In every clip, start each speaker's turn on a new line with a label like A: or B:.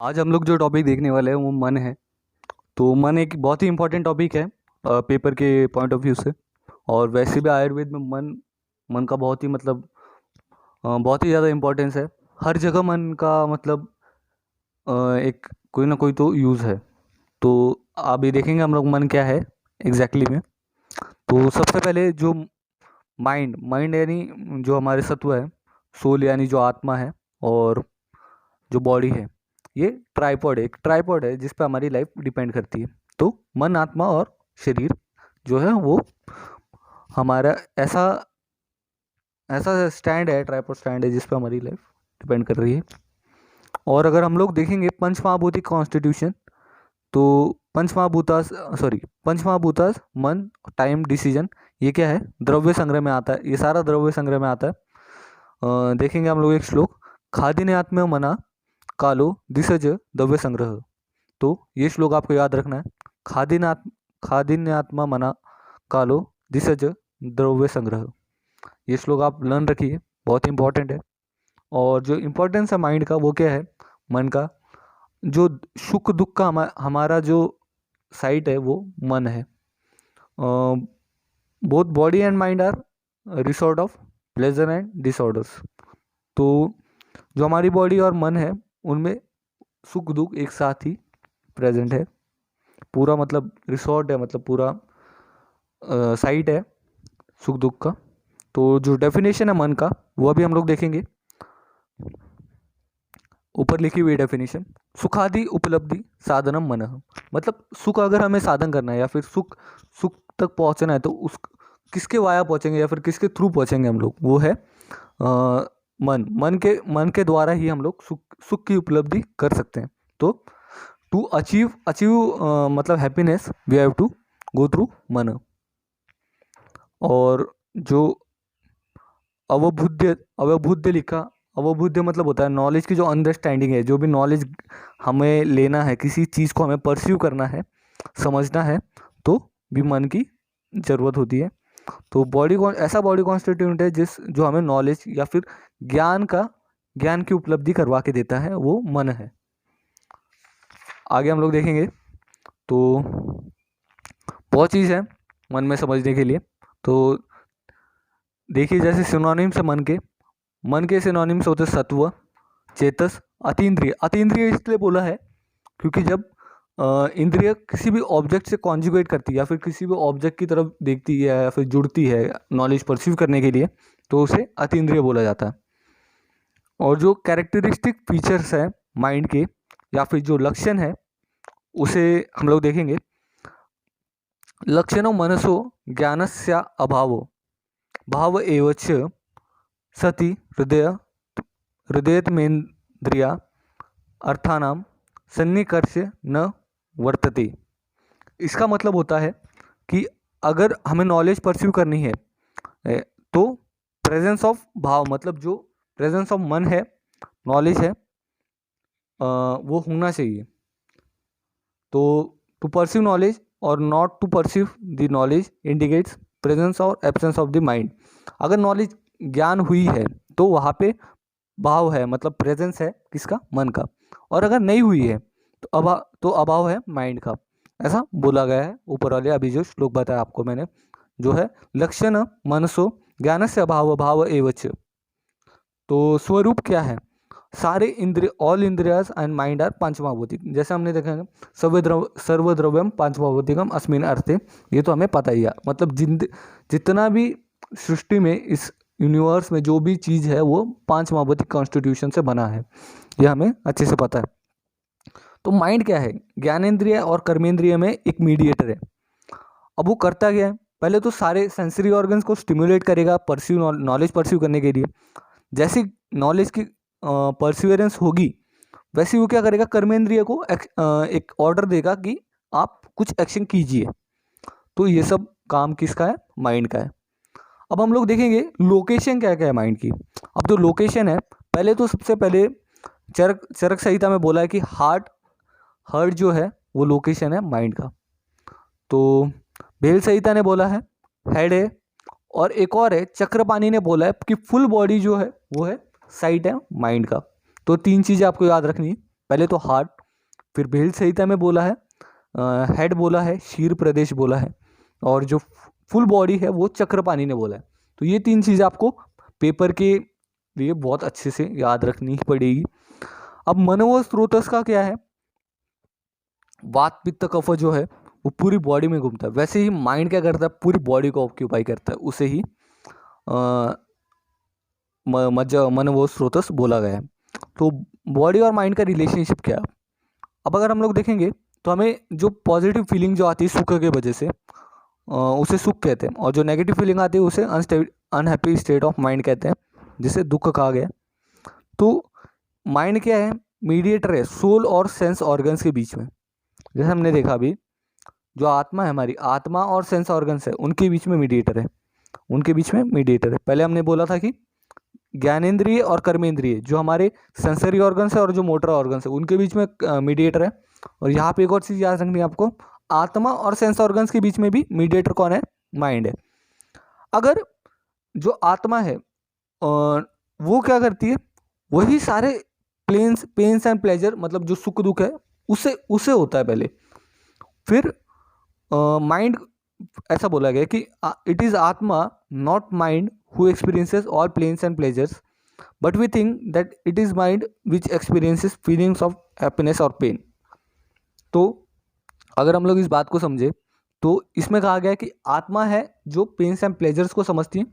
A: आज हम लोग जो टॉपिक देखने वाले हैं वो मन है। तो मन एक बहुत ही इम्पोर्टेंट टॉपिक है पेपर के पॉइंट ऑफ व्यू से। और वैसे भी आयुर्वेद में मन मन का बहुत ही बहुत ही ज़्यादा इम्पोर्टेंस है। हर जगह मन का मतलब एक कोई ना कोई तो यूज़ है। तो अभी देखेंगे हम लोग मन क्या है एग्जैक्टली में। तो सबसे पहले जो माइंड माइंड यानी जो हमारे सत्व है, सोल यानी जो आत्मा है, और जो बॉडी है, ये एक ट्राइपॉड है जिस पे हमारी लाइफ डिपेंड करती है। तो मन, आत्मा और शरीर जो है वो हमारा ऐसा ऐसा स्टैंड है, ट्राइपॉड स्टैंड है जिस पे हमारी लाइफ डिपेंड कर रही है। और अगर हम लोग देखेंगे पंच महाभूतिक कॉन्स्टिट्यूशन, तो पंच महाभूतास मन, टाइम, डिसीजन, ये क्या है? द्रव्य संग्रह में आता है। ये सारा द्रव्य संग्रह में आता है। देखेंगे हम लोग एक श्लोक, खादिने आत्म्य मना कालो दिसज द्रव्य संग्रह। तो ये श्लोक आपको याद रखना है। खादिन्यात्मा मना कालो दिसज द्रव्य संग्रह। ये श्लोक आप लर्न रखिए, बहुत इंपॉर्टेंट है। और जो इम्पोर्टेंस है माइंड का वो क्या है? मन का जो सुख दुख का हमारा जो साइट है वो मन है। Both body and mind are resort of pleasure and disorders. तो जो हमारी बॉडी और मन है उनमें सुख दुख एक साथ ही प्रेजेंट है। पूरा मतलब रिसोर्ट है, मतलब पूरा साइट है सुख दुख का। तो जो डेफिनेशन है मन का वो अभी हम लोग देखेंगे। ऊपर लिखी हुई डेफिनेशन, सुखादि उपलब्धि साधनम मनः। मतलब सुख अगर हमें साधन करना है या फिर सुख सुख तक पहुंचना है तो उस किसके वाया पहुंचेंगे या फिर किसके थ्रू पहुंचेंगे हम लोग? वो है मन के द्वारा ही हम लोग सुख की उपलब्धि कर सकते हैं। तो टू अचीव मतलब happiness we have to go through मन। और जो अवबुद्ध लिखा, अवबुद्ध मतलब होता है नॉलेज की जो अंडरस्टैंडिंग है। जो भी नॉलेज हमें लेना है, किसी चीज़ को हमें परस्यू करना है, समझना है, तो भी मन की ज़रूरत होती है। तो ऐसा बॉडी कॉन्स्टिट्यूंट है जो हमें नॉलेज या फिर ज्ञान की उपलब्धि करवा के देता है, वो मन है। आगे हम लोग देखेंगे। तो बहुत चीज़ है मन में समझने के लिए। तो देखिए, जैसे सिनोनिम्स है मन के सिनोनिम्स होते सत्व, चेतस, अतीन्द्रिय। अतीन्द्रिय इसलिए बोला है क्योंकि जब इंद्रिय किसी भी ऑब्जेक्ट से कॉन्जुगेट करती है या फिर किसी भी ऑब्जेक्ट की तरफ देखती है या फिर जुड़ती है नॉलेज परसीव करने के लिए, तो उसे अतीन्द्रिय बोला जाता है। और जो कैरेक्टरिस्टिक फीचर्स है माइंड के या फिर जो लक्षण है उसे हम लोग देखेंगे। लक्षणों मनसो ज्ञानस्य अभावो भाव एवच सति हृदयत्मेन्द्रिया अर्थानाम सन्निकर्ष न वर्तते। इसका मतलब होता है कि अगर हमें नॉलेज परस्यू करनी है तो प्रेजेंस ऑफ भाव, मतलब जो प्रेजेंस ऑफ मन है, नॉलेज है, वो होना चाहिए। तो टू परस्यू नॉलेज और not to pursue the knowledge indicates presence और एब्सेंस ऑफ द माइंड। अगर नॉलेज ज्ञान हुई है तो वहाँ पे भाव है, मतलब प्रेजेंस है किसका? मन का। और अगर नहीं हुई है तो अभाव है माइंड का। ऐसा बोला गया है ऊपर वाले अभी जो श्लोक बताया आपको मैंने, जो है लक्षण मनसो ज्ञान से अभाव भाव एवच। तो स्वरूप क्या है? सारे इंद्रिय, ऑल इंद्रियाज एंड माइंड आर पांचमहाभूतिक। जैसे हमने देखा है सर्वद्रव्यम पांचमहाभूतिकम अस्मिन् अर्थे, ये तो हमें पता ही है। मतलब जितना भी सृष्टि में, इस यूनिवर्स में जो भी चीज़ है वो पांच महाभूतिक कॉन्स्टिट्यूशन से बना है, ये हमें अच्छे से पता है। तो माइंड क्या है? ज्ञानेंद्रिय और कर्मेंद्रिय में एक मीडिएटर है। अब वो करता क्या है? पहले तो सारे सेंसरी ऑर्गन्स को स्टिमुलेट करेगा नॉलेज परस्यू करने के लिए। जैसी नॉलेज की परस्यूरेंस होगी वैसे वो क्या करेगा? कर्मेंद्रिय को एक ऑर्डर देगा कि आप कुछ एक्शन कीजिए। तो ये सब काम किसका है? माइंड का है। अब हम लोग देखेंगे लोकेशन क्या क्या है माइंड की। अब जो लोकेशन है, पहले तो सबसे पहले चरक संहिता में बोला है कि हार्ट जो है वो लोकेशन है माइंड का। तो भेल संहिता ने बोला है हेड है। और एक और है चक्रपाणी ने बोला है कि फुल बॉडी जो है वो है साइट है माइंड का। तो तीन चीज़ें आपको याद रखनी है। पहले तो हार्ट, फिर भेल संहिता में बोला है, हेड बोला है, शीर प्रदेश बोला है, और जो फुल बॉडी है वो चक्रपाणी ने बोला है। तो ये 3 चीज़ें आपको पेपर के लिए बहुत अच्छे से याद रखनी पड़ेगी। अब मन व स्रोतस का क्या है, वात पित्त कफ जो है वो पूरी बॉडी में घूमता है, वैसे ही माइंड क्या करता है, पूरी बॉडी को ऑक्यूपाई करता है, उसे ही मन व स्रोतस बोला गया है। तो बॉडी और माइंड का रिलेशनशिप क्या है। अब अगर हम लोग देखेंगे तो हमें जो पॉजिटिव फीलिंग जो आती है सुख के वजह से, उसे सुख कहते हैं, और जो नेगेटिव फीलिंग आती है उसे अनहैप्पी स्टेट ऑफ माइंड कहते हैं, जिसे दुख कहा गया। तो माइंड क्या है, मीडिएटर है सोल और सेंस ऑर्गन्स के बीच में। जैसे हमने देखा अभी, जो आत्मा है हमारी, आत्मा और सेंस ऑर्गन्स है उनके बीच में मीडिएटर है, उनके बीच में मीडिएटर है। पहले हमने बोला था कि ज्ञानेंद्रिय और कर्मेंद्रिय जो हमारे सेंसरी ऑर्गन्स है और जो मोटर ऑर्गन्स है उनके बीच में मीडिएटर है। और यहाँ पे एक और चीज़ याद रखनी है आपको, आत्मा और सेंस ऑर्गन्स के बीच में भी मीडिएटर कौन है, माइंड है। अगर जो आत्मा है वो क्या करती है, वही सारे पेन्स एंड प्लेजर, मतलब जो सुख दुख है उसे होता है पहले। फिर माइंड, ऐसा बोला गया कि इट इज़ आत्मा not mind who experiences all pains and pleasures, but we think that it is mind which experiences feelings of happiness or pain। तो अगर हम लोग इस बात को समझे तो इसमें कहा गया कि आत्मा है जो पेन्स एंड प्लेजर्स को समझती है,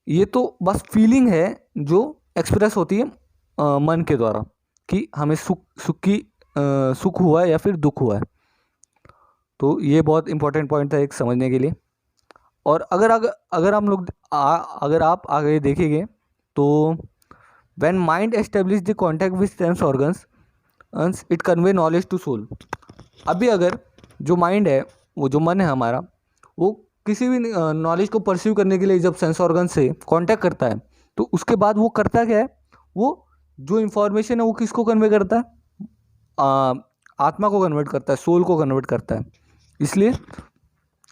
A: ये तो बस फीलिंग है जो एक्सप्रेस होती है मन के द्वारा कि हमें सुख हुआ है या फिर दुख हुआ है। तो ये बहुत इंपॉर्टेंट पॉइंट था एक समझने के लिए। और अगर हम लोग अगर आप आगे देखेंगे तो when mind establish the contact with sense organs it convey knowledge to soul. अभी अगर जो माइंड है, वो जो मन है हमारा, वो किसी भी नॉलेज को परस्यू करने के लिए जब सेंस ऑर्गन से कांटेक्ट करता है तो उसके बाद वो करता क्या है, वो जो इन्फॉर्मेशन है वो किसको कन्वे करता है, आत्मा को कन्वर्ट करता है, सोल को कन्वर्ट करता है। इसलिए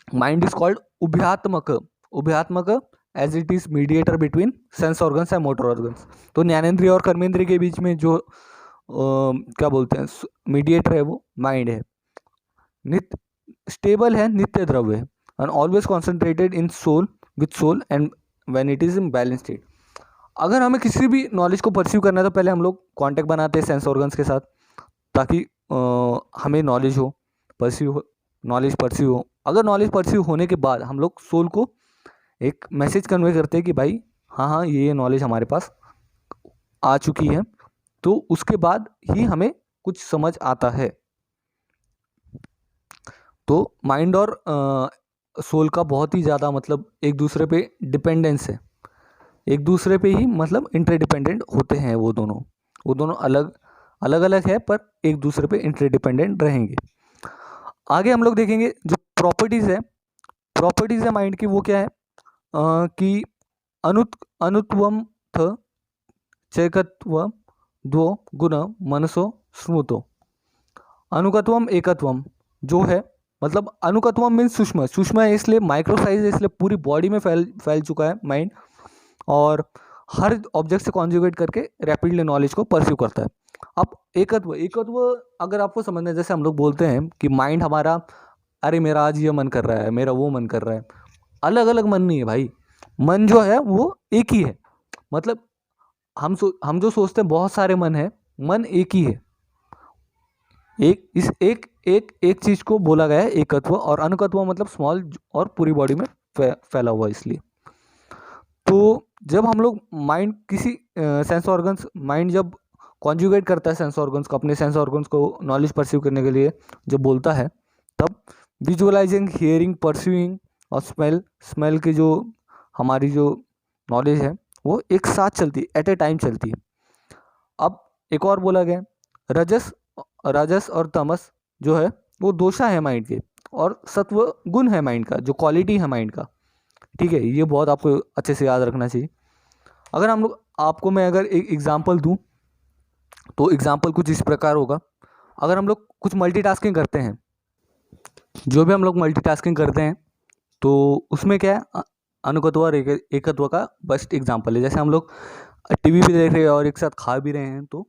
A: माइंड इज कॉल्ड उभयात्मक as it is mediator between sense organs and motor organs. तो ज्ञानेंद्रिय और कर्मेंद्रिय के बीच में जो क्या बोलते हैं मीडिएटर है वो माइंड है। नित्य स्टेबल है, नित्य द्रव्य है, and always concentrated in soul with soul and when it is in balance state. अगर हमें किसी भी नॉलेज को परस्यू करना है तो पहले हम लोग कॉन्टैक्ट बनाते हैं सेंस ऑर्गन्स के साथ, ताकि हमें नॉलेज परस्यू हो। अगर नॉलेज परस्यू होने के बाद हम लोग सोल को एक मैसेज कन्वे करते हैं कि भाई हाँ ये नॉलेज हमारे पास आ चुकी है, तो उसके बाद ही हमें कुछ समझ आता है। तो माइंड और सोल का बहुत ही ज़्यादा मतलब एक दूसरे पे डिपेंडेंस है, एक दूसरे पे ही मतलब इंटरडिपेंडेंट होते हैं। वो दोनों अलग अलग है पर एक दूसरे पे इंटरडिपेंडेंट रहेंगे। आगे हम लोग देखेंगे जो प्रॉपर्टीज़ है माइंड की, वो क्या है कि अनुत्वम थ चैकत्व द्वो गुण मनसो स्मृतो। अनुकत्वम एकत्वम जो है, मतलब अनुकत्वम मीन्स सूक्ष्म है, इसलिए माइक्रो साइज है, इसलिए पूरी बॉडी में फैल चुका है माइंड, और हर ऑब्जेक्ट से कॉन्जुगेट करके रैपिडली नॉलेज को परस्यू करता है। अब एकत्व अगर आपको समझना है, जैसे हम लोग बोलते हैं कि माइंड हमारा, अरे मेरा आज ये मन कर रहा है, मेरा वो मन कर रहा है, अलग अलग मन नहीं है भाई, मन जो है वो एक ही है। मतलब हम जो सोचते हैं बहुत सारे मन है, मन एक ही है। एक चीज को बोला गया है एकत्व, और अनुकत्व मतलब स्मॉल और पूरी बॉडी में फैला हुआ। इसलिए तो जब हम लोग माइंड किसी सेंस ऑर्गन्स, माइंड जब कॉन्जुगेट करता है सेंस ऑर्गन्स को, अपने सेंस ऑर्गन्स को नॉलेज परस्यू करने के लिए जब बोलता है, तब विजुअलाइजिंग, हियरिंग, परस्यूइंग और स्मेल की जो हमारी जो नॉलेज है वो एक साथ चलती है, एट ए टाइम चलती है। अब एक और बोला गया, राजस और तमस जो है वो दोषा है माइंड के, और सत्व गुण है माइंड का, जो क्वालिटी है माइंड का। ठीक है, ये बहुत आपको अच्छे से याद रखना चाहिए। अगर हम लोग आपको मैं अगर एक एग्जांपल दूं तो एग्जांपल कुछ इस प्रकार होगा। अगर हम लोग कुछ मल्टीटास्किंग करते हैं, जो भी हम लोग मल्टीटास्किंग करते हैं, तो उसमें क्या है, अनुकत्व और एकत्व का बेस्ट एग्जांपल है। जैसे हम लोग टीवी भी देख रहे हैं और एक साथ खा भी रहे हैं, तो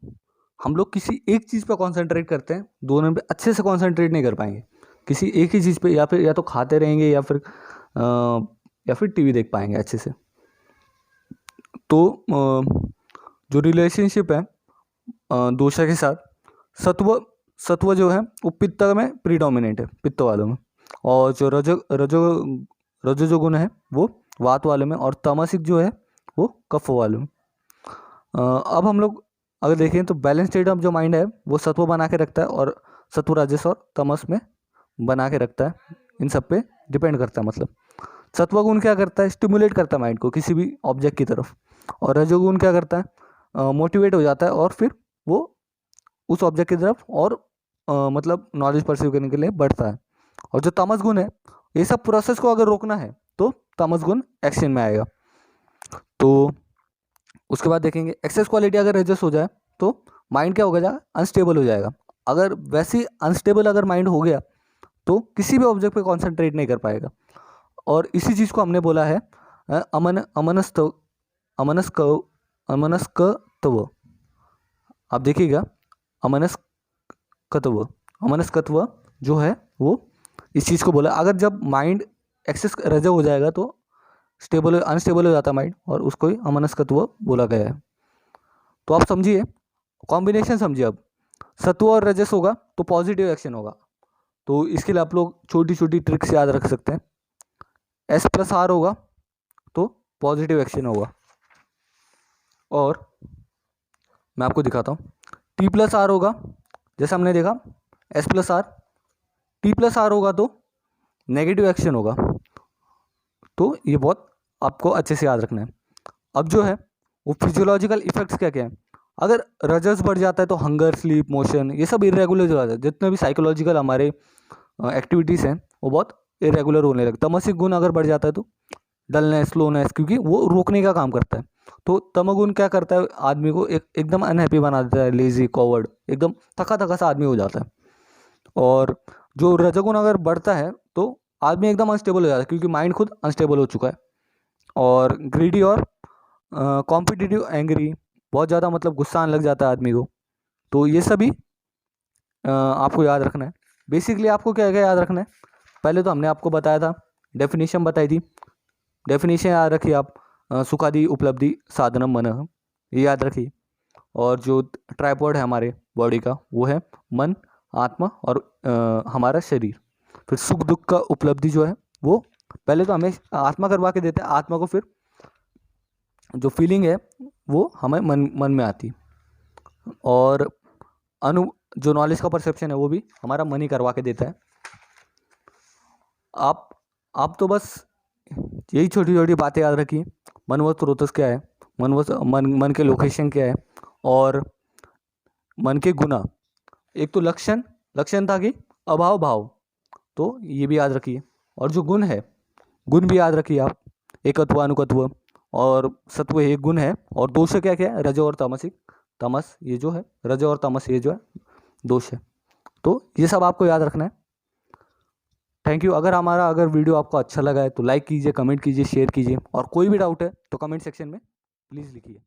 A: हम लोग किसी एक चीज़ पे कॉन्सेंट्रेट करते हैं, दोनों पे अच्छे से कॉन्सेंट्रेट नहीं कर पाएंगे। किसी एक ही चीज़ पे या तो खाते रहेंगे या फिर टीवी देख पाएंगे अच्छे से। तो जो रिलेशनशिप है दोषा के साथ, सत्व सत्व जो है वो पित्त में प्रीडोमिनेंट है, पित्त वालों में, और जो रजो जो गुण है वो वात वाले में, और तामसिक जो है वो कफ वाले में। अब हम लोग अगर देखें तो बैलेंस स्टेट ऑफ जो माइंड है वो सत्व बना के रखता है, और सत्व राजस और तमस में बना के रखता है। इन सब पे डिपेंड करता है। मतलब सत्वगुण क्या करता है, स्टिमुलेट करता है माइंड को किसी भी ऑब्जेक्ट की तरफ, और रजोगुण क्या करता है, मोटिवेट हो जाता है और फिर वो उस ऑब्जेक्ट की तरफ और मतलब नॉलेज परसीव करने के लिए बढ़ता है। और जो तमस गुण है, ये सब प्रोसेस को अगर रोकना है तो तमस गुण एक्शन में आएगा। तो उसके बाद देखेंगे एक्सेस क्वालिटी अगर एडजस्ट हो जाए तो माइंड क्या हो जाएगा, अनस्टेबल हो जाएगा। अगर वैसे अनस्टेबल अगर माइंड हो गया तो किसी भी ऑब्जेक्ट पे कॉन्सेंट्रेट नहीं कर पाएगा। और इसी चीज़ को हमने बोला है अमनस्कत्व। आप देखिएगा, अमनस्कत्व जो है वो इस चीज़ को बोला। अगर जब माइंड एक्सेस रजा हो जाएगा तो अनस्टेबल हो जाता है माइंड, और उसको ही अमनस्कत्व बोला गया है। तो आप समझिए, कॉम्बिनेशन समझिए। अब सत्व और रजस होगा तो पॉजिटिव एक्शन होगा। तो इसके लिए आप लोग छोटी छोटी ट्रिक्स याद रख सकते हैं। S+R होगा तो पॉजिटिव एक्शन होगा। और मैं आपको दिखाता हूँ, T+R होगा, जैसे हमने देखा S+R, T+R होगा तो नेगेटिव एक्शन होगा। तो ये बहुत आपको अच्छे से याद रखना है। अब जो है वो फिजियोलॉजिकल इफेक्ट्स क्या क्या है। अगर रजस बढ़ जाता है तो हंगर, स्लीप, मोशन, ये सब इरेगुलर हो जाता है। जितने भी साइकोलॉजिकल हमारे एक्टिविटीज़ हैं वो बहुत इरेगुलर होने लगता है। तमसिक गुण अगर बढ़ जाता है तो डलनेस, स्लोनेस, क्योंकि वो रोकने का काम करता है। तो तमोगुण क्या करता है, आदमी को एकदम अनहैप्पी बना देता है, लेजी, कॉवर्ड, एकदम थका थका सा आदमी हो जाता है। और जो रजोगुण अगर बढ़ता है तो आदमी एकदम अनस्टेबल हो जाता है, क्योंकि माइंड खुद अनस्टेबल हो चुका है। और ग्रीडी और कॉम्पिटिटिव, एंग्री, बहुत ज़्यादा मतलब गुस्सा आने लग जाता है आदमी को। तो ये सभी आपको याद रखना है। बेसिकली आपको क्या क्या याद रखना है, पहले तो हमने आपको बताया था, डेफिनेशन बताई थी। डेफिनेशन याद रखिए आप, सुखादि उपलब्धि साधनम मन, ये याद रखिए। और जो ट्राइपॉड है हमारे बॉडी का वो है मन, आत्मा और हमारा शरीर। फिर सुख दुख का उपलब्धि जो है वो पहले तो हमें आत्मा करवा के देता है, आत्मा को फिर जो फीलिंग है वो हमें मन में आती। और जो नॉलेज का परसेप्शन है वो भी हमारा मन ही करवा के देता है। आप तो बस यही छोटी छोटी बातें याद रखिए। मन व स्रोतस क्या है, मन के लोकेशन क्या है, और मन के गुना। एक तो लक्षण था कि अभाव भाव, तो ये भी याद रखिए। और जो गुण है, गुण भी याद रखिए आप, एकत्व, अनुकत्व, और सत्व एक गुण है। और दोष क्या क्या है, रजो और तामसिक, तमस ये जो है, रजो और तमस ये जो है दोष है। तो ये सब आपको याद रखना है। Thank you. अगर वीडियो आपको अच्छा लगा है तो लाइक कीजिए, कमेंट कीजिए, शेयर कीजिए, और कोई भी डाउट है तो कमेंट सेक्शन में प्लीज़ लिखिए।